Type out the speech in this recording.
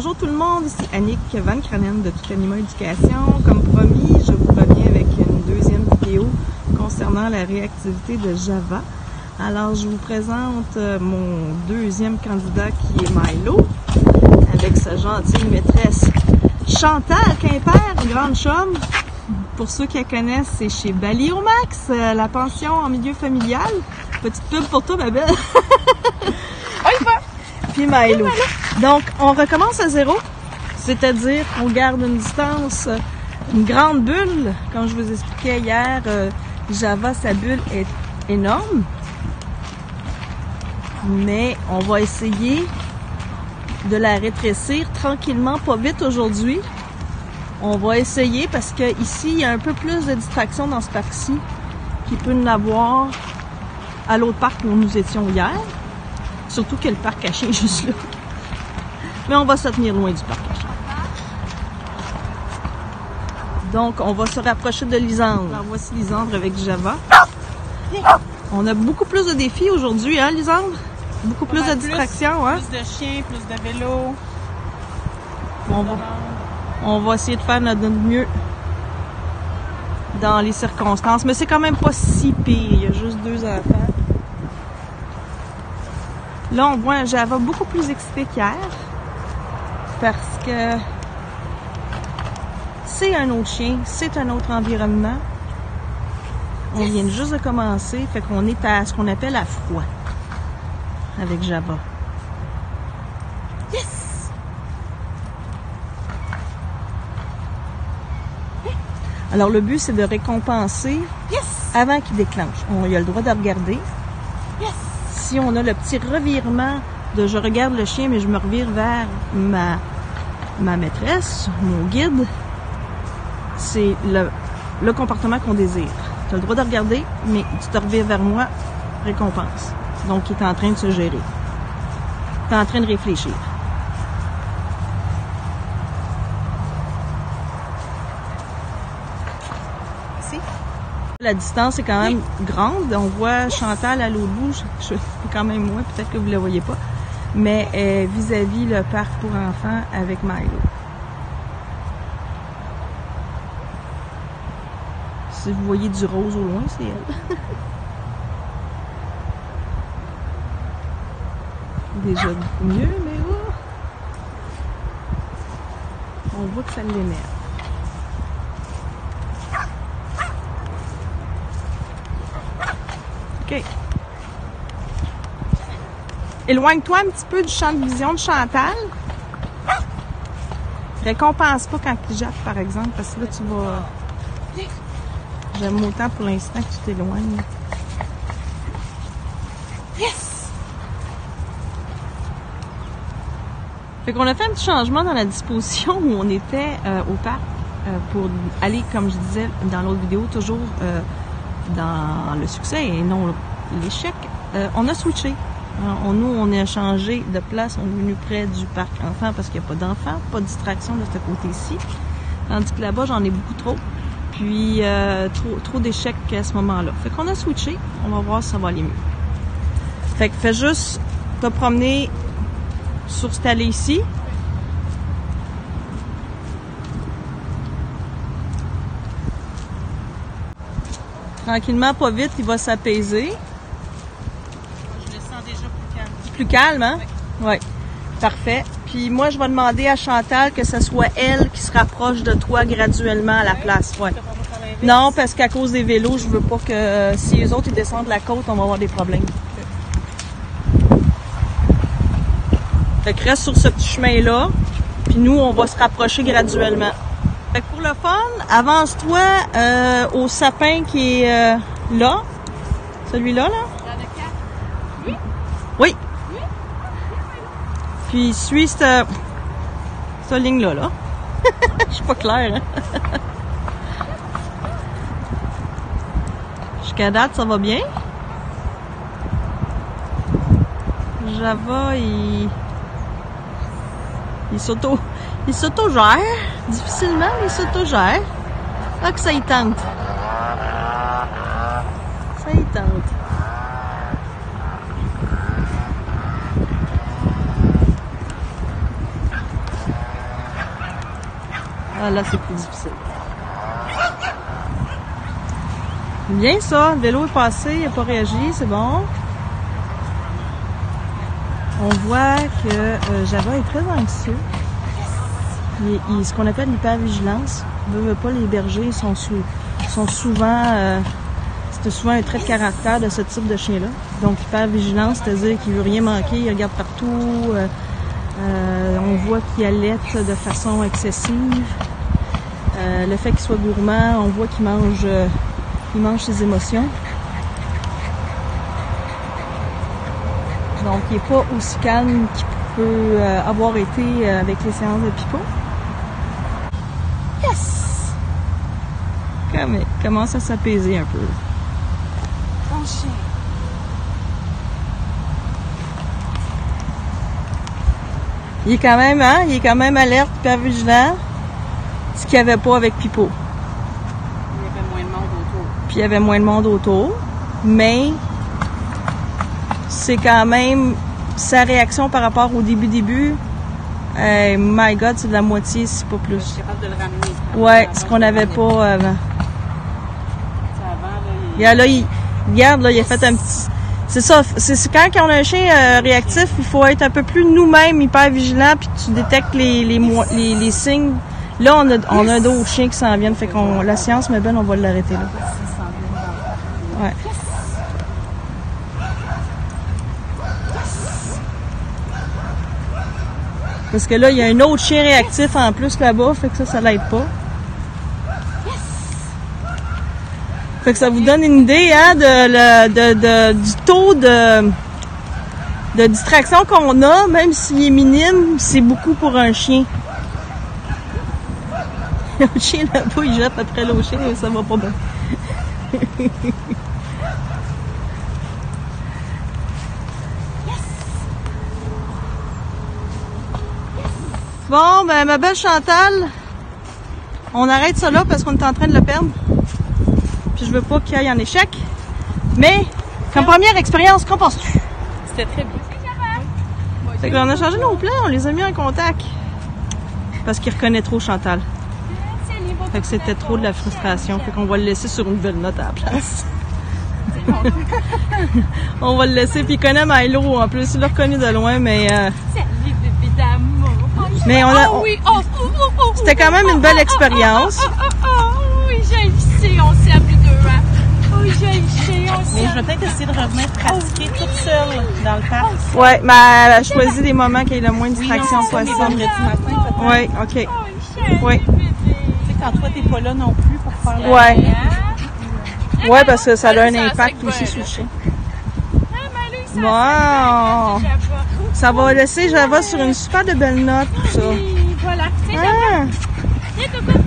Bonjour tout le monde, ici Annick Van Kranen de Tout Animal Éducation. Comme promis, je vous reviens avec une deuxième vidéo concernant la réactivité de Java. Alors, je vous présente mon deuxième candidat qui est Milo, avec sa gentille maîtresse Chantal Quimper, grande chum. Pour ceux qui la connaissent, c'est chez Bali au Max, la pension en milieu familial. Petite pub pour toi, ma belle. On y va! Puis Milo. Donc, on recommence à zéro, c'est-à-dire qu'on garde une distance, une grande bulle. Comme je vous expliquais hier, Java, sa bulle est énorme. Mais on va essayer de la rétrécir tranquillement, pas vite aujourd'hui. On va essayer parce que ici, il y a un peu plus de distraction dans ce parc-ci qu'il peut y en avoir à l'autre parc où nous étions hier. Surtout que le parc à chiens est juste là. Mais on va se tenir loin du parc à chiens. Donc, on va se rapprocher de Lisandre. Alors, voici Lisandre avec Java. On a beaucoup plus de défis aujourd'hui, hein, Lisandre? Beaucoup plus de distractions, hein? Plus de chiens, plus de vélos. On va essayer de faire notre mieux dans les circonstances. Mais c'est quand même pas si pire. Il y a juste 2 enfants. Là, on voit un Java beaucoup plus excité qu'hier. Parce que c'est un autre chien, c'est un autre environnement. On vient juste de commencer, fait qu'on est à ce qu'on appelle à froid avec Java. Yes! Alors le but, c'est de récompenser avant qu'il déclenche. Il a le droit de regarder. Yes! Si on a le petit revirement de je regarde le chien, mais je me revire vers ma maîtresse, mon guide, c'est le comportement qu'on désire. Tu as le droit de regarder, mais tu te revires vers moi, récompense. Donc, il est en train de se gérer. Il est en train de réfléchir. Ici? La distance est quand même grande. On voit Chantal à l'autre bout. Je suis quand même loin, peut-être que vous ne la voyez pas. Mais vis-à-vis le parc pour enfants avec Milo. Si vous voyez du rose au loin, c'est elle. Déjà beaucoup mieux, mais on voit que ça l'énerve. OK. Éloigne-toi un petit peu du champ de vision de Chantal. Récompense pas quand il jappe, par exemple, parce que là, tu vas... J'aime autant pour l'instant que tu t'éloignes. Yes! Fait qu'on a fait un petit changement dans la disposition où on était au parc pour aller, comme je disais dans l'autre vidéo, toujours dans le succès et non l'échec. On a switché. Nous, on a changé de place. On est venu près du parc enfant parce qu'il n'y a pas d'enfants, pas de distraction de ce côté-ci. Tandis que là-bas, j'en ai beaucoup trop. Puis, trop d'échecs à ce moment-là. Fait qu'on a switché. On va voir si ça va aller mieux. Fait que fais juste te promener sur cette allée ici. Tranquillement, pas vite, il va s'apaiser. Je le sens déjà plus calme. Plus calme, hein? Oui. Parfait. Puis moi, je vais demander à Chantal que ce soit elle qui se rapproche de toi graduellement à la place. Ouais. Non, parce qu'à cause des vélos, je veux pas que si les autres ils descendent la côte, on va avoir des problèmes. Fait que reste sur ce petit chemin-là, puis nous, on va se rapprocher graduellement. Fait que pour le fun, avance-toi au sapin qui est là. Celui-là, là. Il y en a 4. Oui? Oui. Puis suis cette ligne-là, là. Je suis pas claire, hein? Jusqu'à date, ça va bien. Java, il s'auto-gère. Difficilement, mais il s'auto-gère. Ah, que ça y tente. Ça y tente. Ah là, c'est plus difficile. Bien ça, le vélo est passé, il n'a pas réagi, c'est bon. On voit que Java est très anxieux. Ce qu'on appelle l'hypervigilance. Veut pas, les bergers ils sont souvent... c'est souvent un trait de caractère de ce type de chien-là. Donc hypervigilance, c'est-à-dire qu'il veut rien manquer, il regarde partout. On voit qu'il allaite de façon excessive. Le fait qu'il soit gourmand, on voit qu'il mange ses émotions. Donc, il n'est pas aussi calme qu'il peut avoir été avec les séances de pipeau. Yes! Comme il commence à s'apaiser un peu. Bon chien. Il est quand même alerte, hyper vigilant. Ce qu'il n'y avait pas avec Pipo. Il y avait moins de monde autour. Puis il y avait moins de monde autour. Mais c'est quand même sa réaction par rapport au début. My God, c'est de la moitié, si pas plus. Je suis capable de le ramener. Ouais, ce qu'on n'avait pas avant. Regarde, là, il a fait un petit... C'est ça, c'est quand on a un chien réactif, il faut être un peu plus nous-mêmes hyper vigilant, puis tu détectes les signes. Là, on a d'autres chiens qui s'en viennent, fait qu'on la séance, mais on va l'arrêter là. Ouais. Parce que là, il y a un autre chien réactif en plus là-bas, fait que ça l'aide pas. Fait que ça vous donne une idée hein, du taux de distraction qu'on a, même s'il est minime, c'est beaucoup pour un chien. L'autre chien là-bas, il jette après l'autre chien et ça va pas bien. Bon, ben ma belle Chantal, on arrête ça là parce qu'on est en train de le perdre. Puis je veux pas qu'il aille en échec. Mais, comme première expérience, qu'en penses-tu? C'était très bien. Fait qu'on a changé nos plans, on les a mis en contact. Parce qu'il reconnaît trop Chantal. Fait que c'était trop de la frustration. Fait qu'on va le laisser sur une belle note à la place. On va le laisser, puis il connaît Milo en plus. Il l'a reconnu de loin, mais... Salut bébé d'amour. Mais c'était quand même une belle expérience. Oui, j'ai essayé, on s'est appelé deux, hein. Oui, j'ai essayé, on s'est Mais je vais peut-être essayer de revenir pratiquer toute seule dans le parc. Ouais, mais elle a choisi des moments qui aient le moins de distraction possible. Vendredi matin, peut-être. Oui, ok. Oui. Tu sais, quand toi, t'es pas là non plus pour faire la... Ouais. Ouais, parce que ça a un impact aussi sur le chien. Bon. Ça va laisser Java sur une super de belle note, tout ça. Oui, voilà. C'est Ah. Java. Viens, Coco.